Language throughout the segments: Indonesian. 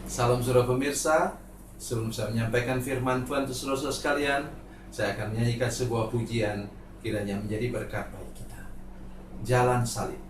Salam saudara pemirsa, sebelum saya menyampaikan firman Tuhan untuk saudara-saudara sekalian, saya akan menyanyikan sebuah pujian kiranya menjadi berkat bagi kita. Jalan Salib.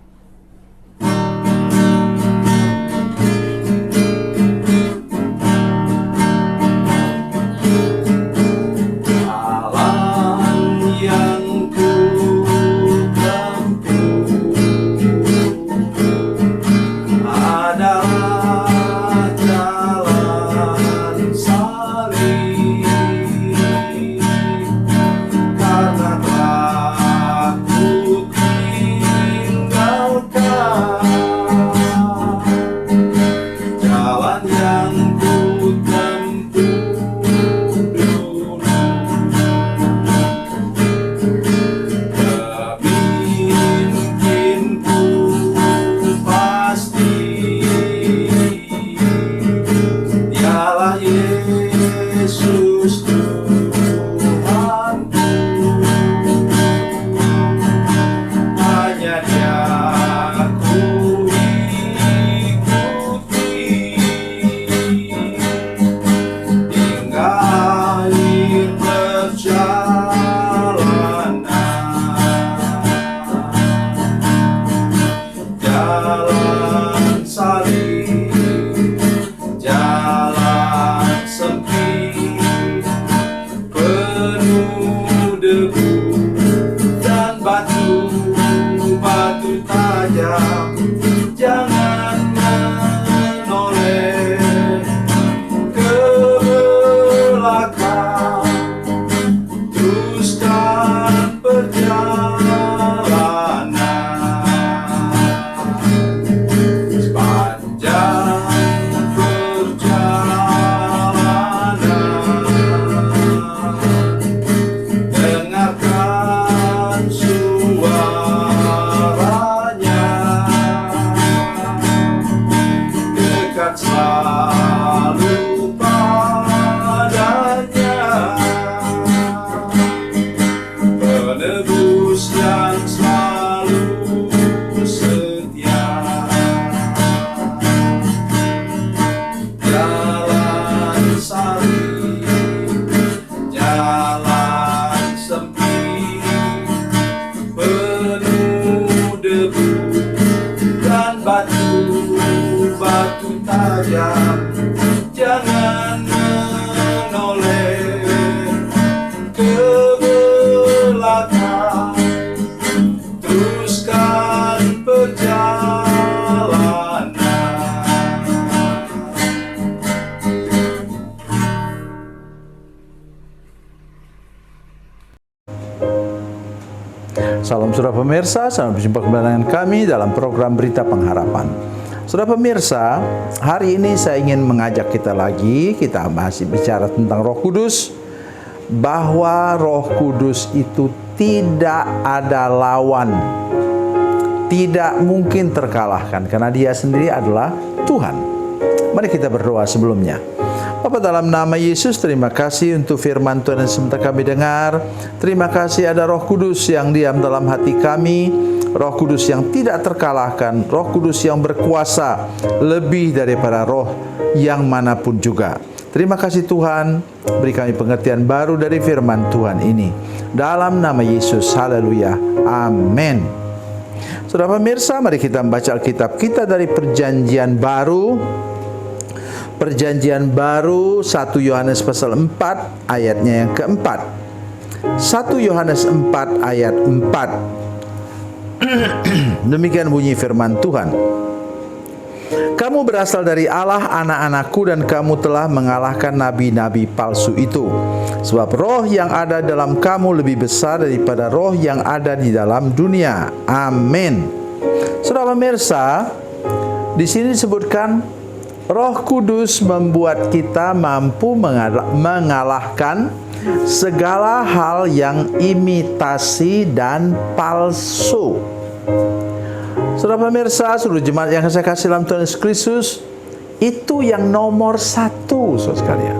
Salam saudara pemirsa, selamat berjumpa kembali dengan kami dalam program Berita Pengharapan. Saudara pemirsa, hari ini saya ingin mengajak kita lagi, kita masih bicara tentang Roh Kudus, bahwa Roh Kudus itu tidak ada lawan, tidak mungkin terkalahkan, karena Dia sendiri adalah Tuhan. Mari kita berdoa sebelumnya. Bapa, dalam nama Yesus, terima kasih untuk firman Tuhan yang sebentar kami dengar. Terima kasih ada Roh Kudus yang diam dalam hati kami, Roh Kudus yang tidak terkalahkan, Roh Kudus yang berkuasa lebih daripada roh yang manapun juga. Terima kasih Tuhan, beri kami pengertian baru dari firman Tuhan ini. Dalam nama Yesus, haleluya, amin. Saudara pemirsa, mari kita membaca Alkitab kita dari Perjanjian Baru. Perjanjian Baru 1 Yohanes pasal 4 ayatnya yang keempat. 1 Yohanes 4 ayat 4. Demikian bunyi firman Tuhan. Kamu berasal dari Allah, anak-anakku, dan kamu telah mengalahkan nabi-nabi palsu itu. Sebab roh yang ada dalam kamu lebih besar daripada roh yang ada di dalam dunia. Amin. Saudara pemirsa, di sini disebutkan Roh Kudus membuat kita mampu mengalahkan segala hal yang imitasi dan palsu. Saudara pemirsa, seluruh jemaat yang saya kasih dalam Tuhan Yesus Kristus, itu yang nomor satu, saudara sekalian.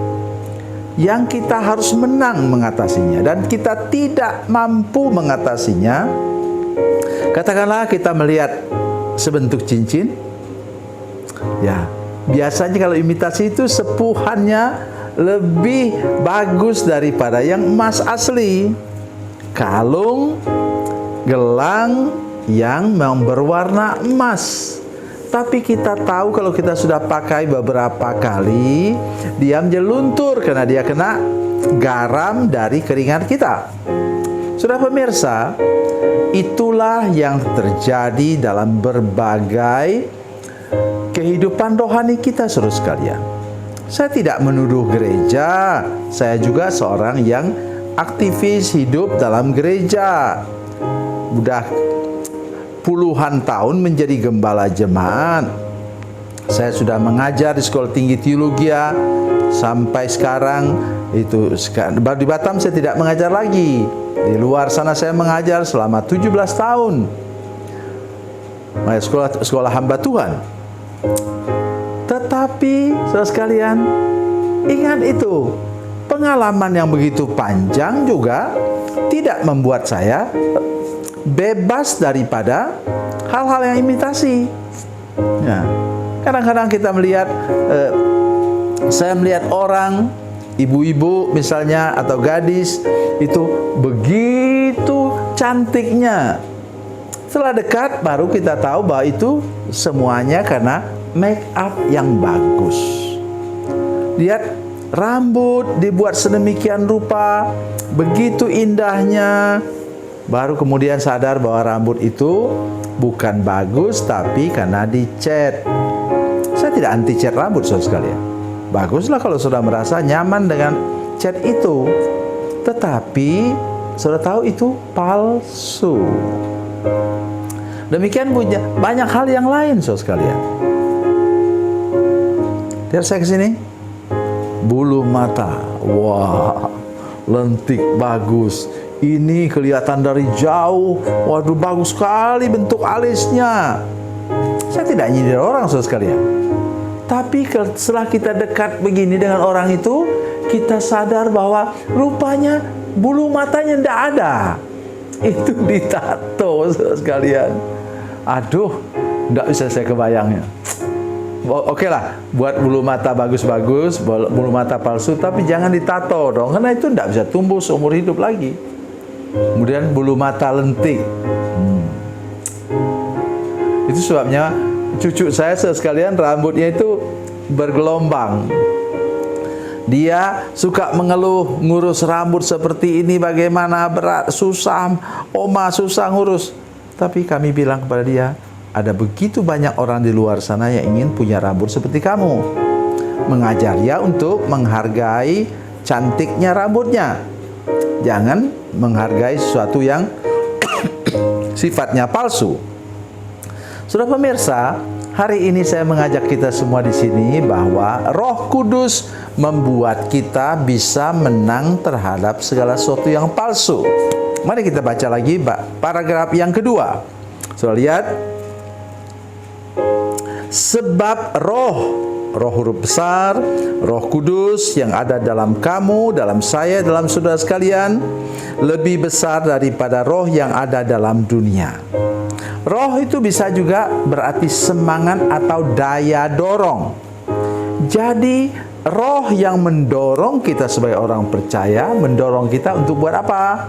Yang kita harus menang mengatasinya, dan kita tidak mampu mengatasinya. Katakanlah kita melihat sebentuk cincin, ya, Biasanya kalau imitasi itu sepuhannya lebih bagus daripada yang emas asli. Kalung, gelang yang berwarna emas. Tapi kita tahu kalau kita sudah pakai beberapa kali, dia menjadi luntur karena dia kena garam dari keringat kita. Saudara pemirsa, itulah yang terjadi dalam berbagai kehidupan rohani kita, saudara sekalian. Saya tidak menuduh gereja, saya juga seorang yang aktivis hidup dalam gereja. Udah puluhan tahun menjadi gembala jemaat. Saya sudah mengajar di Sekolah Tinggi Teologi sampai sekarang. Itu baru di Batam saya tidak mengajar lagi. Di luar sana saya mengajar selama 17 tahun. Sekolah hamba Tuhan. Tetapi saudara sekalian, ingat itu, pengalaman yang begitu panjang juga tidak membuat saya bebas daripada hal-hal yang imitasi. Ya, kadang-kadang kita melihat, saya melihat orang, ibu-ibu misalnya atau gadis itu begitu cantiknya. Setelah dekat baru kita tahu bahwa itu semuanya karena make up yang bagus. Lihat, rambut dibuat sedemikian rupa, begitu indahnya. Baru kemudian sadar bahwa rambut itu bukan bagus, tapi karena dicat. Saya tidak anti cat rambut, saudara sekalian. Baguslah kalau saudara merasa nyaman dengan cat itu. Tetapi saudara tahu itu palsu. Demikian banyak hal yang lain, saudara sekalian. Lihat saya ke sini. Bulu mata, wah, lentik bagus. Ini kelihatan dari jauh, waduh bagus sekali bentuk alisnya. Saya tidak nyindir orang, saudara sekalian. Tapi setelah kita dekat begini dengan orang itu, kita sadar bahwa rupanya bulu matanya tidak ada. Itu ditato, saudara sekalian. Aduh, tidak bisa saya kebayangnya. Oke lah, buat bulu mata bagus-bagus, bulu mata palsu, tapi jangan ditato dong, karena itu tidak bisa tumbuh seumur hidup lagi. Kemudian bulu mata lentik. Itu sebabnya cucu saya sekalian rambutnya itu bergelombang. Dia suka mengeluh, ngurus rambut seperti ini bagaimana berat, susah, oma susah ngurus. Tapi kami bilang kepada dia, ada begitu banyak orang di luar sana yang ingin punya rambut seperti kamu. Mengajar dia untuk menghargai cantiknya rambutnya. Jangan menghargai sesuatu yang sifatnya palsu. Saudara pemirsa, hari ini saya mengajak kita semua di sini bahwa Roh Kudus membuat kita bisa menang terhadap segala sesuatu yang palsu. Mari kita baca lagi paragraf yang kedua. Saudara lihat, sebab roh huruf besar, Roh Kudus yang ada dalam kamu, dalam saya, dalam saudara sekalian, lebih besar daripada roh yang ada dalam dunia. Roh itu bisa juga berarti semangat atau daya dorong. Jadi roh yang mendorong kita sebagai orang percaya, mendorong kita untuk buat apa?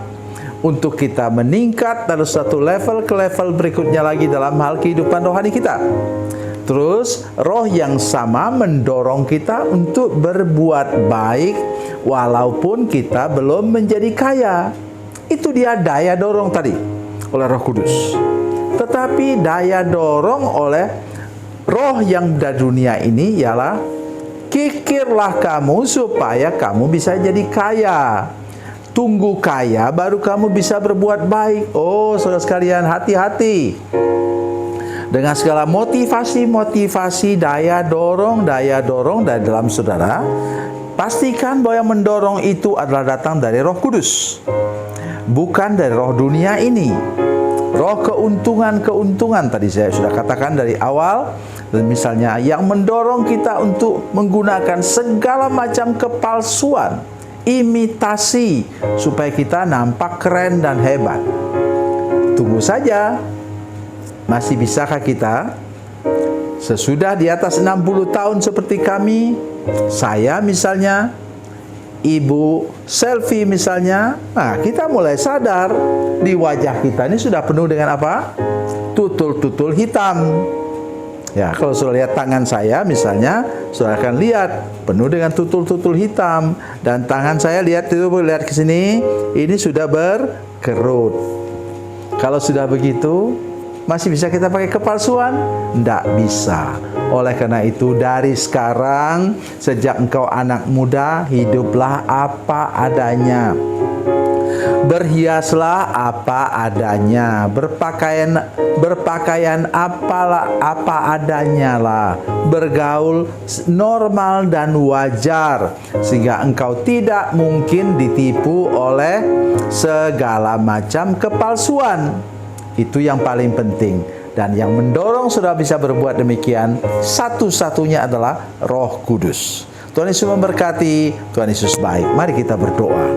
Untuk kita meningkat dari satu level ke level berikutnya lagi dalam hal kehidupan rohani kita. Terus roh yang sama mendorong kita untuk berbuat baik walaupun kita belum menjadi kaya. Itu dia daya dorong tadi oleh Roh Kudus. Tetapi daya dorong oleh roh yang dari dunia ini ialah kikirlah kamu supaya kamu bisa jadi kaya. Tunggu kaya baru kamu bisa berbuat baik. Oh, saudara sekalian, hati-hati dengan segala motivasi, daya dorong dari dalam saudara. Pastikan bahwa yang mendorong itu adalah datang dari Roh Kudus, bukan dari roh dunia ini. Roh keuntungan tadi saya sudah katakan dari awal. Dan misalnya yang mendorong kita untuk menggunakan segala macam kepalsuan, imitasi, supaya kita nampak keren dan hebat. Tunggu saja, masih bisakah kita sesudah di atas 60 tahun seperti kami, saya misalnya, ibu selfie misalnya, nah kita mulai sadar di wajah kita ini sudah penuh dengan apa? Tutul-tutul hitam. Ya, kalau sudah lihat tangan saya misalnya, sudah akan lihat penuh dengan tutul-tutul hitam, dan tangan saya lihat ke sini, ini sudah berkerut. Kalau sudah begitu, masih bisa kita pakai kepalsuan? Tidak bisa. Oleh karena itu, dari sekarang, sejak engkau anak muda, hiduplah apa adanya. Berhiaslah apa adanya, berpakaian apa adanya lah, bergaul normal dan wajar, sehingga engkau tidak mungkin ditipu oleh segala macam kepalsuan. Itu yang paling penting. Dan yang mendorong saudara bisa berbuat demikian, satu-satunya adalah Roh Kudus. Tuhan Yesus memberkati, Tuhan Yesus baik. Mari kita berdoa.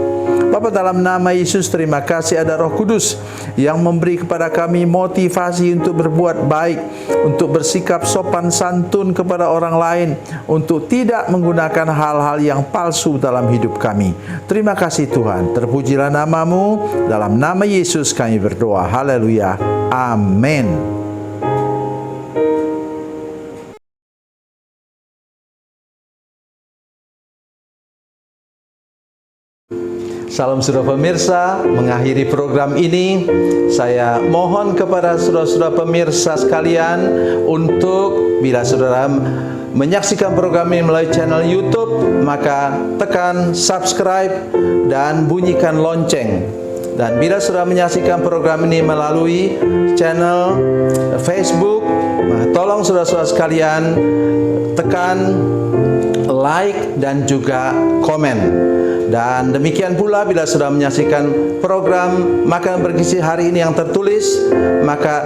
Bapa, dalam nama Yesus, terima kasih ada Roh Kudus yang memberi kepada kami motivasi untuk berbuat baik, untuk bersikap sopan santun kepada orang lain, untuk tidak menggunakan hal-hal yang palsu dalam hidup kami. Terima kasih Tuhan, terpujilah nama-Mu. Dalam nama Yesus kami berdoa. Haleluya. Amin. Salam saudara pemirsa, mengakhiri program ini, saya mohon kepada saudara-saudara pemirsa sekalian untuk bila saudara menyaksikan program ini melalui channel YouTube, maka tekan subscribe dan bunyikan lonceng. Dan bila saudara menyaksikan program ini melalui channel Facebook, tolong saudara-saudara sekalian tekan like dan juga komen. Dan demikian pula bila sudah menyaksikan program Makan Bergizi hari ini yang tertulis, maka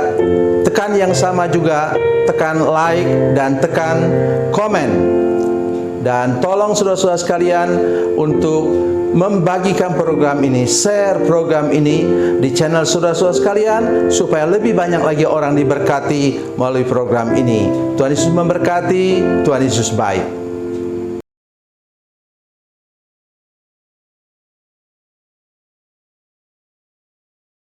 tekan yang sama juga, tekan like dan tekan komen. Dan tolong saudara-saudara sekalian untuk membagikan program ini, share program ini di channel saudara-saudara sekalian, supaya lebih banyak lagi orang diberkati melalui program ini. Tuhan Yesus memberkati, Tuhan Yesus baik.